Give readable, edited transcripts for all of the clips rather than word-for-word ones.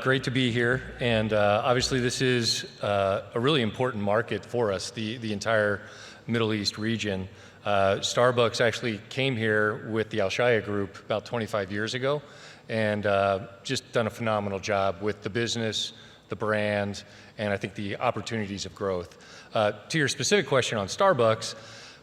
great to be here, and obviously this is a really important market for us, the entire Middle East region. Starbucks actually came here with the Alshaya Group about 25 years ago, and just done a phenomenal job with the business, the brand, and I think the opportunities of growth. To your specific question on Starbucks,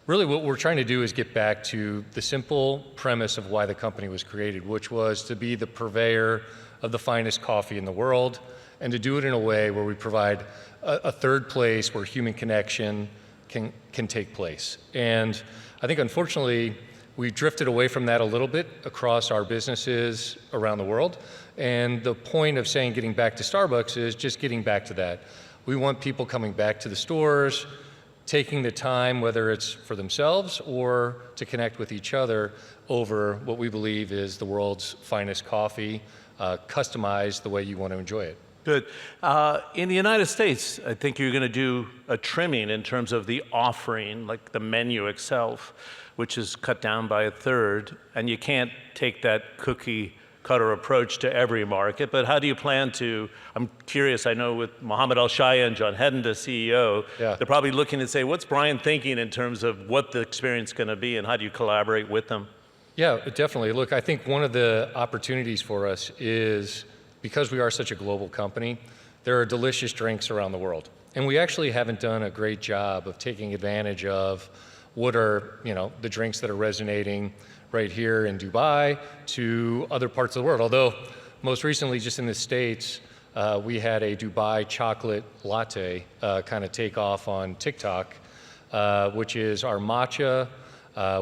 really what we're trying to do is get back to the simple premise of why the company was created, which was to be the purveyor of the finest coffee in the world, and to do it in a way where we provide a third place where human connection can take place. And I think unfortunately, we drifted away from that a little bit across our businesses around the world. And the point of saying getting back to Starbucks is just getting back to that. We want people coming back to the stores, taking the time, whether it's for themselves or to connect with each other over what we believe is the world's finest coffee, customized the way you want to enjoy it. Good. In the United States, I think you're going to do a trimming in terms of the offering, like the menu itself, which is cut down by a third, and you can't take that cookie cutter approach to every market, but how do you plan to, I'm curious, I know with Mohammed Alshaya and John Hedden, the CEO, they're probably looking to say, what's Brian thinking in terms of what the experience is going to be and how do you collaborate with them? Yeah, definitely. Look, I think one of the opportunities for us is, because we are such a global company, there are delicious drinks around the world. And we actually haven't done a great job of taking advantage of what are, the drinks that are resonating right here in Dubai to other parts of the world. Although most recently, just in the States, we had a Dubai chocolate latte kind of take off on TikTok, which is our matcha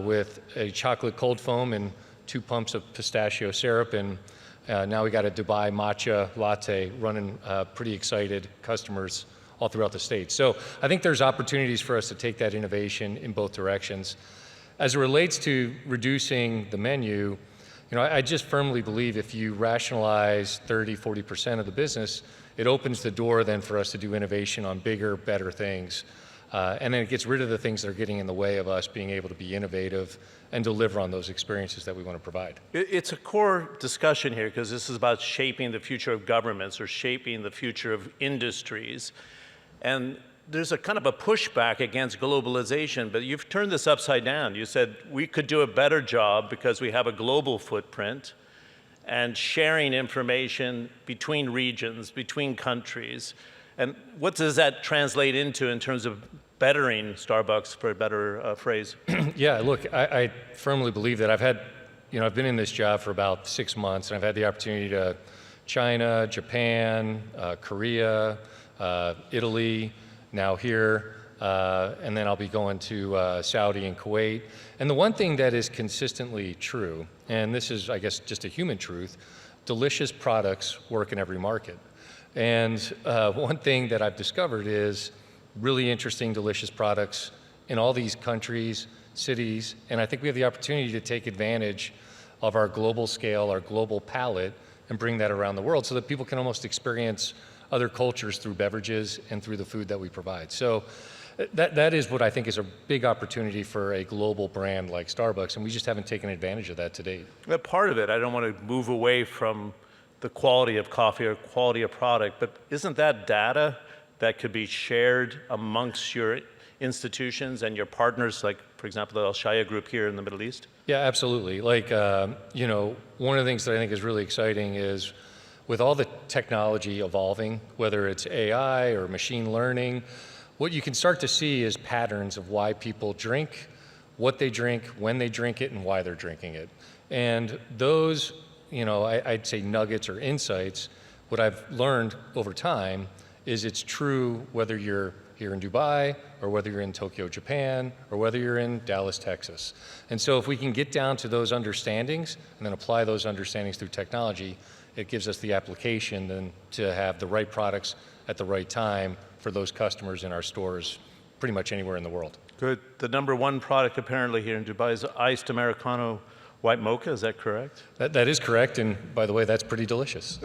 with a chocolate cold foam and 2 pumps of pistachio syrup. And now we got a Dubai matcha latte running pretty excited customers all throughout the States. So I think there's opportunities for us to take that innovation in both directions. As it relates to reducing the menu, I just firmly believe if you rationalize 30, 40% of the business, it opens the door then for us to do innovation on bigger, better things. And then it gets rid of the things that are getting in the way of us being able to be innovative and deliver on those experiences that we want to provide. It's a core discussion here because this is about shaping the future of governments or shaping the future of industries. And there's a kind of a pushback against globalization, but you've turned this upside down. You said we could do a better job because we have a global footprint and sharing information between regions, between countries. And what does that translate into in terms of bettering Starbucks, for a better phrase? Yeah, look, I firmly believe that. I've been in this job for about 6 months, and I've had the opportunity to China, Japan, Korea, Italy, now here, and then I'll be going to Saudi and Kuwait. And the one thing that is consistently true, and this is, I guess, just a human truth, delicious products work in every market. And one thing that I've discovered is really interesting, delicious products in all these countries, cities, and I think we have the opportunity to take advantage of our global scale, our global palate, and bring that around the world so that people can almost experience other cultures through beverages and through the food that we provide. So that is what I think is a big opportunity for a global brand like Starbucks, and we just haven't taken advantage of that to date. Part of it, I don't want to move away from the quality of coffee or quality of product, but isn't that data that could be shared amongst your institutions and your partners, like, for example, the Alshaya Group here in the Middle East? Yeah, absolutely. Like, one of the things that I think is really exciting is with all the technology evolving, whether it's AI or machine learning, what you can start to see is patterns of why people drink, what they drink, when they drink it, and why they're drinking it. And those, I'd say nuggets or insights, what I've learned over time is it's true whether you're here in Dubai or whether you're in Tokyo, Japan, or whether you're in Dallas, Texas. And so if we can get down to those understandings and then apply those understandings through technology, it gives us the application then to have the right products at the right time for those customers in our stores pretty much anywhere in the world. Good. The number one product apparently here in Dubai is iced Americano white mocha, is that correct? That is correct, and by the way, that's pretty delicious.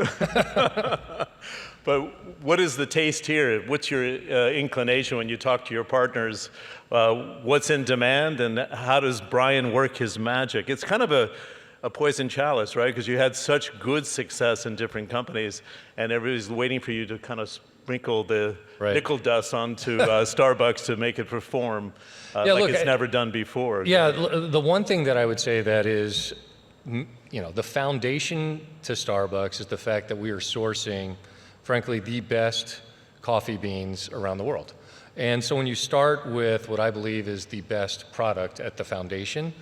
But what is the taste here? What's your inclination when you talk to your partners? What's in demand, and how does Brian work his magic? It's kind of a a poison chalice, right? Because you had such good success in different companies, and everybody's waiting for you to kind of sprinkle the nickel dust onto Starbucks to make it perform it's never done before. Yeah, the one thing that I would say that is, the foundation to Starbucks is the fact that we are sourcing, frankly, the best coffee beans around the world. And so when you start with what I believe is the best product at the foundation,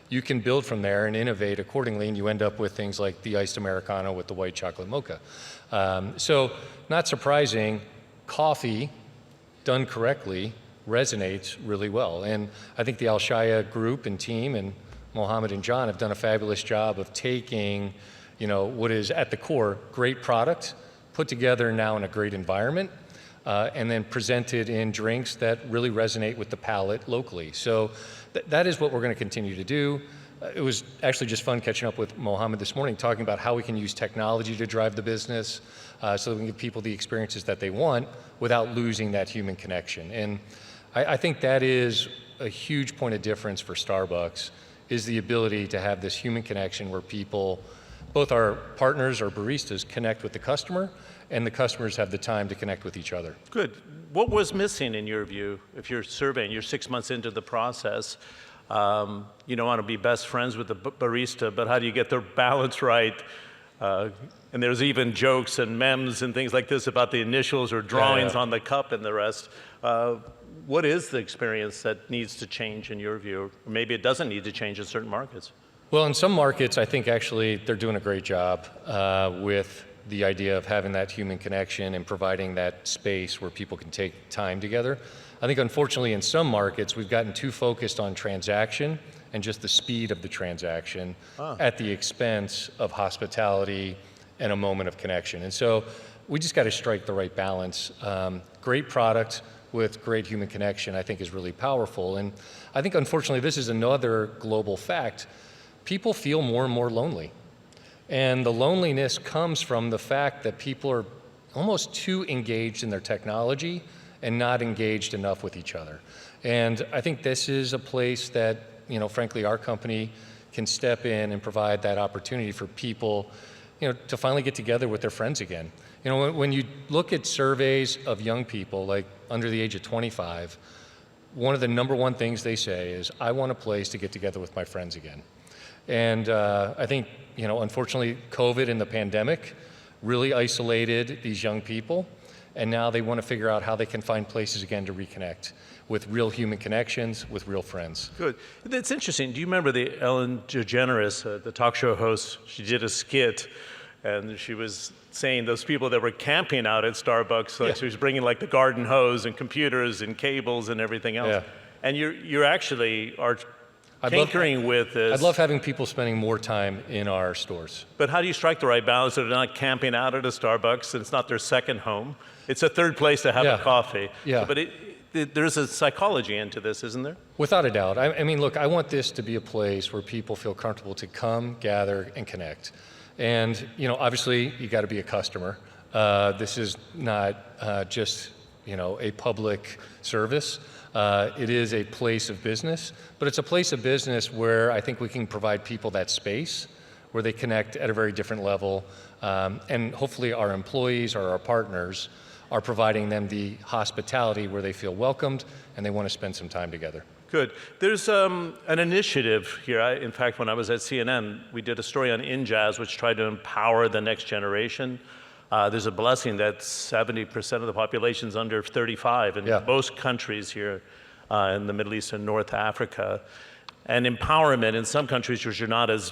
you can build from there and innovate accordingly, and you end up with things like the iced Americano with the white chocolate mocha. So not surprising, coffee done correctly resonates really well. And I think the Alshaya group and team and Mohammed and John have done a fabulous job of taking, what is at the core, great product, put together now in a great environment, and then presented in drinks that really resonate with the palate locally. So that is what we're going to continue to do. It was actually just fun catching up with Mohammed this morning, talking about how we can use technology to drive the business so that we can give people the experiences that they want without losing that human connection. And I think that is a huge point of difference for Starbucks, is the ability to have this human connection where people, both our partners, our baristas, connect with the customer, and the customers have the time to connect with each other. Good. What was missing in your view, if you're surveying, you're 6 months into the process, you don't want to be best friends with the barista, but how do you get the balance right? And there's even jokes and memes and things like this about the initials or drawings on the cup and the rest. What is the experience that needs to change in your view? Or maybe it doesn't need to change in certain markets. Well, in some markets, I think actually they're doing a great job with the idea of having that human connection and providing that space where people can take time together. I think unfortunately in some markets, we've gotten too focused on transaction and just the speed of the transaction at the expense of hospitality and a moment of connection. And so we just got to strike the right balance. Great product with great human connection, I think, is really powerful. And I think unfortunately this is another global fact. People feel more and more lonely. And the loneliness comes from the fact that people are almost too engaged in their technology and not engaged enough with each other. And I think this is a place that, frankly, our company can step in and provide that opportunity for people, to finally get together with their friends again. When you look at surveys of young people, like under the age of 25, one of the number one things they say is, I want a place to get together with my friends again. And I think, unfortunately, COVID and the pandemic really isolated these young people, and now they want to figure out how they can find places again to reconnect with real human connections, with real friends. Good. It's interesting. Do you remember the Ellen DeGeneres, the talk show host? She did a skit, and she was saying those people that were camping out at Starbucks, like she was bringing like the garden hose and computers and cables and everything else. Yeah. And you actually are tinkering with this. I'd love having people spending more time in our stores. But how do you strike the right balance so they're not camping out at a Starbucks and it's not their second home? It's a third place to have a coffee. Yeah. But there's a psychology into this, isn't there? Without a doubt. I mean, look, I want this to be a place where people feel comfortable to come, gather, and connect. And, obviously, you got to be a customer. This is not just, a public service. It is a place of business, but it's a place of business where I think we can provide people that space where they connect at a very different level. And hopefully our employees or our partners are providing them the hospitality where they feel welcomed and they want to spend some time together. Good. There's an initiative here. In fact, when I was at CNN, we did a story on InJazz, which tried to empower the next generation. There's a blessing that 70% of the population is under 35 in most countries here in the Middle East and North Africa. And empowerment in some countries which are not as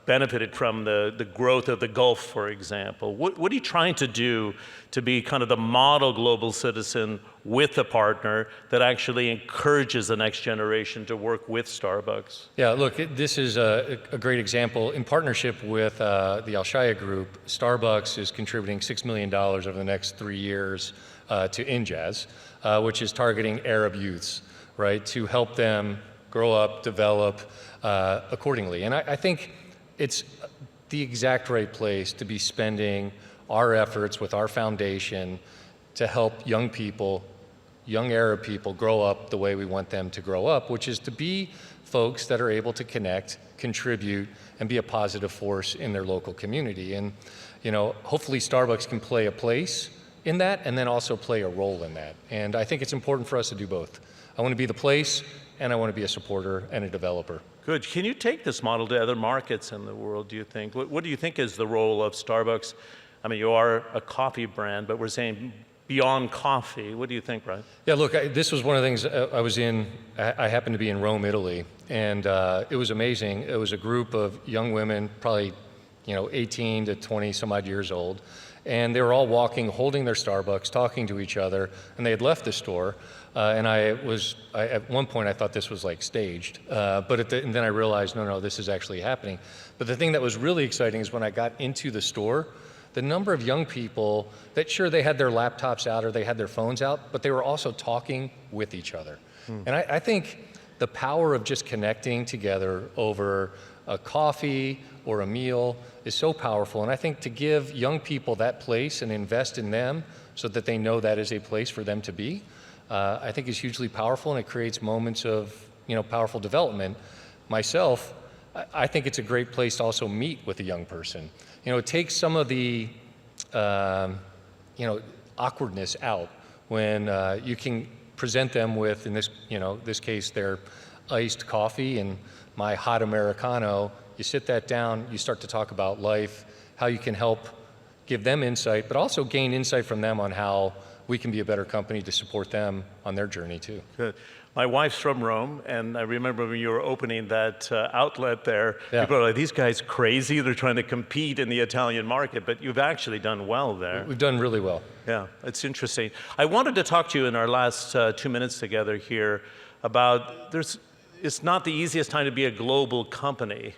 benefited from the growth of the Gulf, for example. What are you trying to do to be kind of the model global citizen with a partner that actually encourages the next generation to work with Starbucks? Yeah, look, this is a great example. In partnership with the Alshaya Group, Starbucks is contributing $6 million over the next 3 years to InJazz, which is targeting Arab youths, right, to help them grow up, develop accordingly. And I think it's the exact right place to be spending our efforts with our foundation to help young people, young Arab people, grow up the way we want them to grow up, which is to be folks that are able to connect contribute, and be a positive force in their local community. And, hopefully Starbucks can play a place in that and then also play a role in that. And I think it's important for us to do both. I want to be the place, and I want to be a supporter and a developer. Good. Can you take this model to other markets in the world, do you think? What do you think is the role of Starbucks? I mean, you are a coffee brand, but we're saying beyond coffee. What do you think, Brian? Yeah, look, this was one of the things I was in. I happened to be in Rome, Italy, and it was amazing. It was a group of young women, probably 18 to 20 some odd years old, and they were all walking, holding their Starbucks, talking to each other, and they had left the store. And at one point I thought this was like staged, and then I realized, no, this is actually happening. But the thing that was really exciting is when I got into the store, the number of young people that, sure, they had their laptops out or they had their phones out, but they were also talking with each other. And I think the power of just connecting together over a coffee or a meal is so powerful. And I think to give young people that place and invest in them so that they know that is a place for them to be, I think is hugely powerful, and it creates moments of powerful development. Myself, I think it's a great place to also meet with a young person. It takes some of the awkwardness out when you can present them with, in this case, their iced coffee and my hot Americano. You sit that down, you start to talk about life, how you can help give them insight, but also gain insight from them on how we can be a better company to support them on their journey too. Good. My wife's from Rome, and I remember when you were opening that outlet there, people are like, these guys crazy, they're trying to compete in the Italian market, but you've actually done well there. We've done really well. Yeah, it's interesting. I wanted to talk to you in our last 2 minutes together here about it's not the easiest time to be a global company,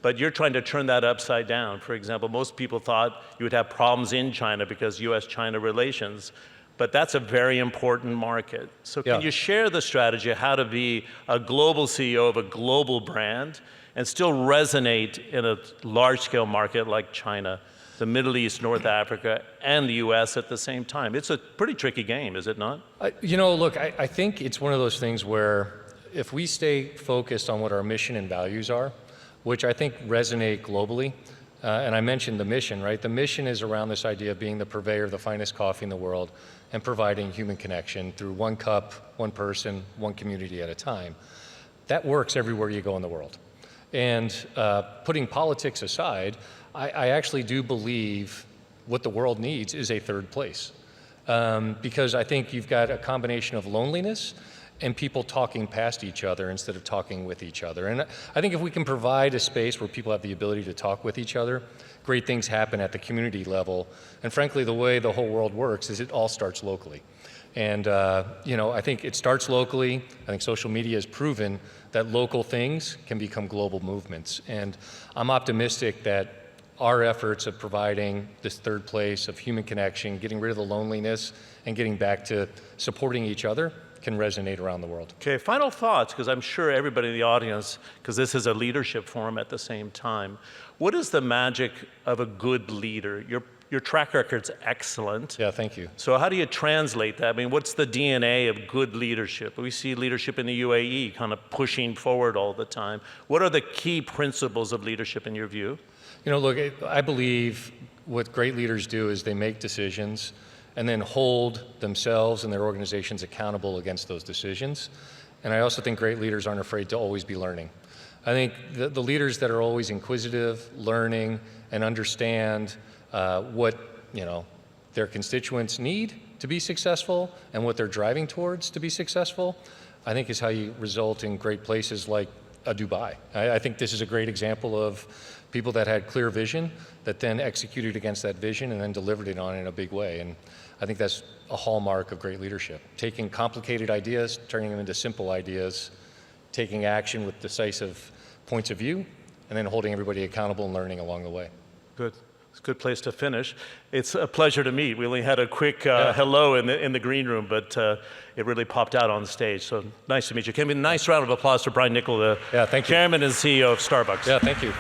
but you're trying to turn that upside down. For example, most people thought you would have problems in China because US-China relations, but that's a very important market. So can you share the strategy of how to be a global CEO of a global brand and still resonate in a large-scale market like China, the Middle East, North Africa, and the US at the same time? It's a pretty tricky game, is it not? Look, I think it's one of those things where if we stay focused on what our mission and values are, which I think resonate globally, and I mentioned the mission, right? The mission is around this idea of being the purveyor of the finest coffee in the world and providing human connection through one cup, one person, one community at a time. That works everywhere you go in the world. And putting politics aside, I actually do believe what the world needs is a third place. Because I think you've got a combination of loneliness and people talking past each other instead of talking with each other. And I think if we can provide a space where people have the ability to talk with each other, great things happen at the community level. And frankly, the way the whole world works is it all starts locally. And I think it starts locally. I think social media has proven that local things can become global movements. And I'm optimistic that our efforts of providing this third place of human connection, getting rid of the loneliness, and getting back to supporting each other can resonate around the world. Okay, final thoughts, because I'm sure everybody in the audience, because this is a leadership forum at the same time. What is the magic of a good leader? Your track record's excellent. Yeah, thank you. So how do you translate that? I mean, what's the DNA of good leadership? We see leadership in the UAE kind of pushing forward all the time. What are the key principles of leadership in your view? Look, I believe what great leaders do is they make decisions and then hold themselves and their organizations accountable against those decisions. And I also think great leaders aren't afraid to always be learning. I think the leaders that are always inquisitive, learning, and understand what their constituents need to be successful and what they're driving towards to be successful, I think is how you result in great places like Dubai. I think this is a great example of people that had clear vision that then executed against that vision and then delivered it on in a big way. And I think that's a hallmark of great leadership. Taking complicated ideas, turning them into simple ideas, taking action with decisive points of view, and then holding everybody accountable and learning along the way. Good. It's a good place to finish. It's a pleasure to meet. We only had a quick hello in the green room, but it really popped out on the stage. So nice to meet you. Can we have a nice round of applause for Brian Niccol, the thank you. Chairman and CEO of Starbucks. Yeah, thank you.